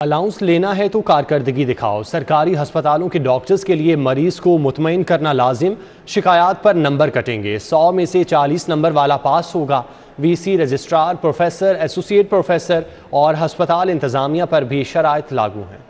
Allowance لینا ہے تو کارکردگی دکھاؤ۔ سرکاری ہسپتالوں کے ڈاکٹرز کے لیے مریض کو مطمئن کرنا لازم۔ شکایات پر نمبر کٹیں گے، 100 میں سے 40 نمبر والا پاس ہوگا۔ وی سی، رجسٹرار، پروفیسر، ایسوسیٹ پروفیسر اور ہسپتال انتظامیہ پر بھی شرائط لاگو ہیں۔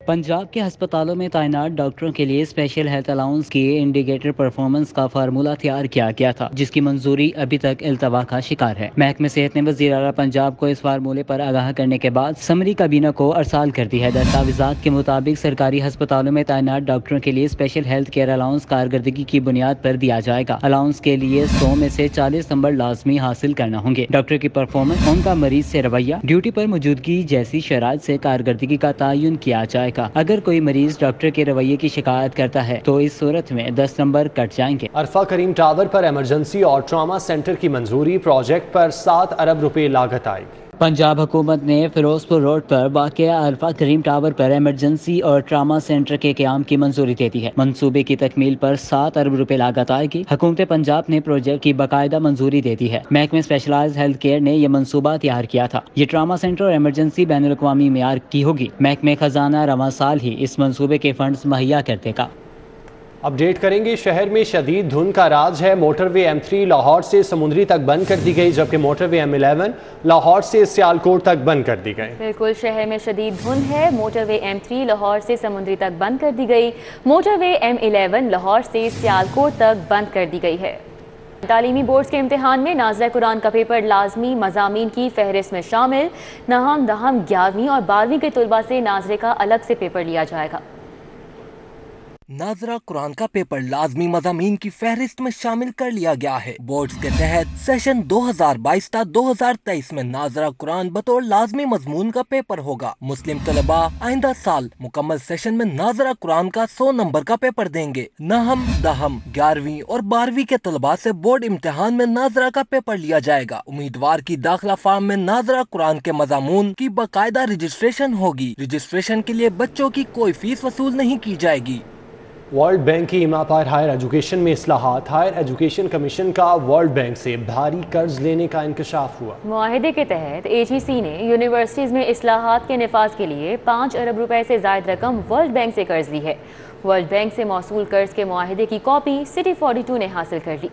پنجاب کے ہسپتالوں میں تعینات ڈاکٹروں کے لیے اسپیشل ہیلتھ الاؤنس کی انڈیکیٹر پرفارمنس کا فارمولہ تیار کیا گیا تھا، جس کی منظوری ابھی تک التوا کا شکار ہے۔ محکمہ صحت نے وزیر اعلیٰ پنجاب کو اس فارمولے پر آگاہ کرنے کے بعد سمری کابینہ کو ارسال کر دی ہے۔ دستاویزات کے مطابق سرکاری ہسپتالوں میں تعینات ڈاکٹروں کے لیے اسپیشل ہیلتھ کیئر الاؤنس کارکردگی کی بنیاد پر دیا جائے گا۔ الاؤنس کے لیے 100 میں سے 40 نمبر لازمی حاصل کرنا ہوں گے۔ ڈاکٹر کی پرفارمنس، ان کا مریض سے رویہ، ڈیوٹی پر موجودگی جیسی شرائط سے کارکردگی کا تعین کیا جائے گا۔ اگر کوئی مریض ڈاکٹر کے رویے کی شکایت کرتا ہے تو اس صورت میں 10 نمبر کٹ جائیں گے۔ عرفہ کریم ٹاور پر ایمرجنسی اور ٹراما سینٹر کی منظوری، پروجیکٹ پر 7 ارب روپے لاگت آئے گی۔ پنجاب حکومت نے فیروز پور روڈ پر واقع عرفہ کریم ٹاور پر ایمرجنسی اور ٹراما سینٹر کے قیام کی منظوری دے دی ہے۔ منصوبے کی تکمیل پر 7 ارب روپے لاگت آئے گی۔ حکومت پنجاب نے پروجیکٹ کی باقاعدہ منظوری دے دی ہے۔ محکمہ اسپیشلائزڈ ہیلتھ کیئر نے یہ منصوبہ تیار کیا تھا۔ یہ ٹراما سینٹر اور ایمرجنسی بین الاقوامی معیار کی ہوگی۔ محکمہ خزانہ رواں سال ہی اس منصوبے کے فنڈز مہیا کر دے گا۔ اپڈیٹ کریں گے، شہر میں شدید دھند کا راج ہے۔ موٹر وے M3 لاہور سے سمندری تک بند کر دی گئی، جبکہ موٹر وے M11 لاہور سے سیالکوٹ تک بند کر دی گئی۔ بالکل، شہر میں شدید دھند ہے۔ موٹر وے M3 لاہور سے سمندری تک بند کر دی گئی، موٹر وے M11 لاہور سے سیالکوٹ تک بند کر دی گئی ہے۔ تعلیمی بورڈز کے امتحان میں ناظرہ قرآن کا پیپر لازمی مضامین کی فہرست میں شامل۔ نہم، دہم، 11ویں اور 12ویں کے طلباء سے ناظرے کا الگ سے پیپر لیا جائے گا۔ ناظرہ قرآن کا پیپر لازمی مضامین کی فہرست میں شامل کر لیا گیا ہے۔ بورڈز کے تحت سیشن 2022 تا 2023 میں ناظرہ قرآن بطور لازمی مضمون کا پیپر ہوگا۔ مسلم طلباء آئندہ سال مکمل سیشن میں ناظرہ قرآن کا 100 نمبر کا پیپر دیں گے۔ نہم، دہم، 11ویں اور 12ویں کے طلباء سے بورڈ امتحان میں ناظرہ کا پیپر لیا جائے گا۔ امیدوار کی داخلہ فارم میں ناظرہ قرآن کے مضامون کی باقاعدہ رجسٹریشن ہوگی۔ رجسٹریشن کے لیے بچوں کی کوئی فیس وصول نہیں کی جائے گی۔ ورلڈ بینک کی ایما پر ہائر ایجوکیشن میں اصلاحات، ہائر ایجوکیشن کمیشن کا ورلڈ بینک سے بھاری قرض لینے کا انکشاف ہوا۔ معاہدے کے تحت HEC نے یونیورسٹیز میں اصلاحات کے نفاذ کے لیے 5 ارب روپے سے زائد رقم ورلڈ بینک سے قرض لی ہے۔ ورلڈ بینک سے موصول قرض کے معاہدے کی کاپی سٹی 42 نے حاصل کر لی۔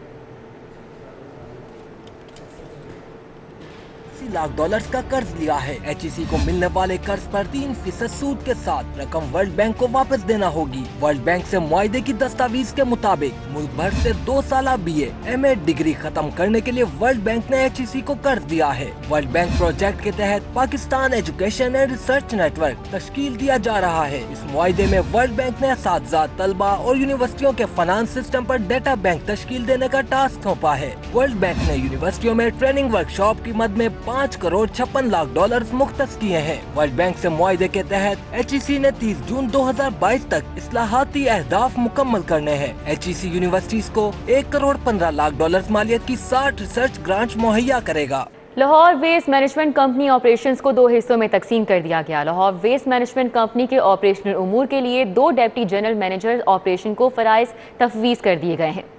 $80 لاکھ کا قرض لیا ہے۔ HEC کو ملنے والے قرض پر 3% سود کے ساتھ رقم ورلڈ بینک کو واپس دینا ہوگی۔ ورلڈ بینک سے معاہدے کی دستاویز کے مطابق ملک بھر سے 2 سالہ BA MA ڈگری ختم کرنے کے لیے ورلڈ بینک نے HEC کو قرض دیا ہے۔ ورلڈ بینک پروجیکٹ کے تحت Pakistan education and research network تشکیل دیا جا رہا ہے۔ اس معاہدے میں ورلڈ بینک نے اساتذہ، طلباء اور یونیورسٹیوں کے فنانس سسٹم پر ڈیٹا بینک تشکیل دینے کا ٹاسک سونپا ہے۔ ورلڈ بینک نے یونیورسٹیوں میں ٹریننگ ورکشاپ کی مد میں $5 کروڑ 56 لاکھ مختص کیے ہیں۔ ورلڈ بینک سے معاہدے کے تحت HEC نے 30 جون 2022 تک اصلاحاتی اہداف مکمل کرنے ہیں۔ HEC یونیورسٹیز کو $1 کروڑ 15 لاکھ مالیت کی 60 ریسرچ گرانٹس مہیا کرے گا۔ Lahore waste management company operations کو 2 حصوں میں تقسیم کر دیا گیا۔ لاہور ویسٹ مینجمنٹ کمپنی کے آپریشنل امور کے لیے 2 ڈپٹی جنرل مینیجر آپریشن کو فرائض تفویض کر دیے گئے ہیں۔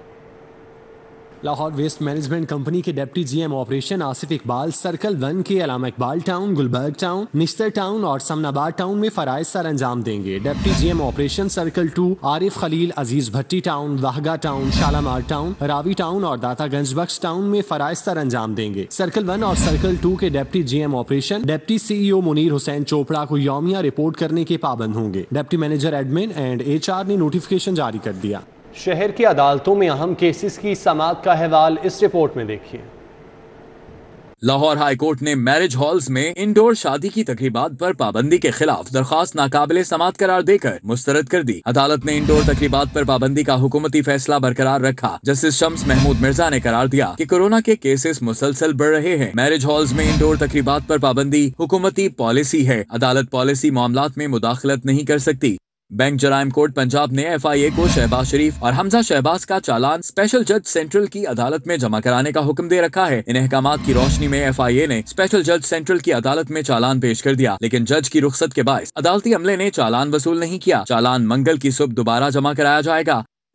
لاہور ویسٹ مینجمنٹ کمپنی کے deputy GM operation Asif Iqbal circle 1 کے علامہ اقبال ٹاؤن، گلبرگ ٹاؤن، نشتر ٹاؤن اور سمن آباد ٹاؤن میں فرائض سر انجام دیں گے۔ ڈپٹی GM آپریشن سرکل 2 عارف خلیل عزیز بھٹی town, Wagah town, Shalimar town, راوی ٹاؤن اور داتا گنج بخش ٹاؤن میں فرائض سر انجام دیں گے۔ سرکل 1 اور سرکل 2 کے deputy GM operation deputy CEO Munir Hussain Chopra کو یومیہ رپورٹ کرنے کے پابند ہوں گے۔ Deputy manager admin and HR نے نوٹیفیکیشن جاری کر دیا۔ شہر کی عدالتوں میں اہم کیسز کی سماعت کا احوال اس رپورٹ میں دیکھیے۔ لاہور ہائی کورٹ نے میرج ہالز میں انڈور شادی کی تقریبات پر پابندی کے خلاف درخواست ناقابل سماعت قرار دے کر مسترد کر دی۔ عدالت نے انڈور تقریبات پر پابندی کا حکومتی فیصلہ برقرار رکھا۔ جسٹس شمس محمود مرزا نے قرار دیا کہ کورونا کے کیسز مسلسل بڑھ رہے ہیں۔ میرج ہالز میں انڈور تقریبات پر پابندی حکومتی پالیسی ہے۔ عدالت پالیسی معاملات میں مداخلت نہیں کر سکتی۔ بینک جرائم کورٹ پنجاب نے FIA کو شہباز شریف اور حمزہ شہباز کا چالان اسپیشل جج سینٹرل کی عدالت میں جمع کرانے کا حکم دے رکھا ہے۔ ان احکامات کی روشنی میں FIA نے اسپیشل جج سینٹرل کی عدالت میں چالان پیش کر دیا، لیکن جج کی رخصت کے باعث عدالتی عملے نے چالان وصول نہیں کیا۔ چالان منگل کی صبح دوبارہ جمع کرایا جائے گا۔